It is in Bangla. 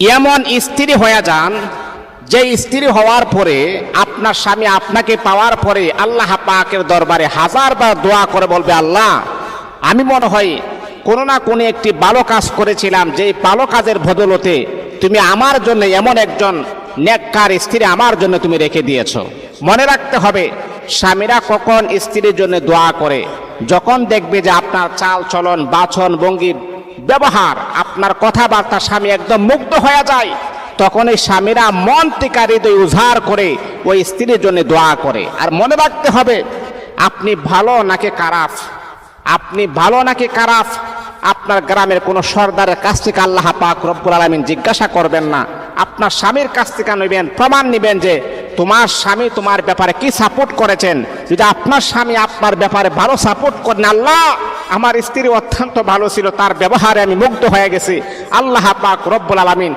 এমন স্ত্রী হয়ে যান যে স্ত্রী হওয়ার পরে আপনার স্বামী আপনাকে পাওয়ার পরে আল্লাহ পাকের দরবারে হাজারবার দোয়া করে বলবে, আল্লাহ আমি মনে হয় কোনো না কোনো একটি ভালো কাজ করেছিলাম, যে ভালো কাজের বদলতে তুমি আমার জন্য এমন একজন নেককার স্ত্রী আমার জন্য তুমি রেখে দিয়েছো। মনে রাখতে হবে, স্বামীরা কখন স্ত্রীর জন্য দোয়া করে? যখন দেখবে যে আপনার চাল চলন, বাচন ভঙ্গি, ব্যবহার, আপনার কথাবার্তা স্বামী একদম মুগ্ধ হয়ে যায়, তখন এই স্বামীরা মন থেকে হৃদয় উজাড় করে ওই স্ত্রীর জন্য দোয়া করে। আর মনে রাখতে হবে, আপনি ভালো নাকি খারাপ, আপনি ভালো নাকি খারাপ আপনার গ্রামের কোনো সর্দারের কাছ থেকে আল্লাহ পাক রব্বুল আলামিন জিজ্ঞাসা করবেন না, আপনার স্বামীর কাছ থেকে নেবেন, প্রমাণ নেবেন যে তোমার স্বামী তোমার ব্যাপারে কি সাপোর্ট করেছেন। যদি আপনার স্বামী আপনার ব্যাপারে ভালো সাপোর্ট করেন, আল্লাহ আমার স্ত্রী অত্যন্ত ভালো ছিল, তার ব্যবহারে আমি মুগ্ধ হয়ে গেছি, আল্লাহ পাক রব্বুল আলামিন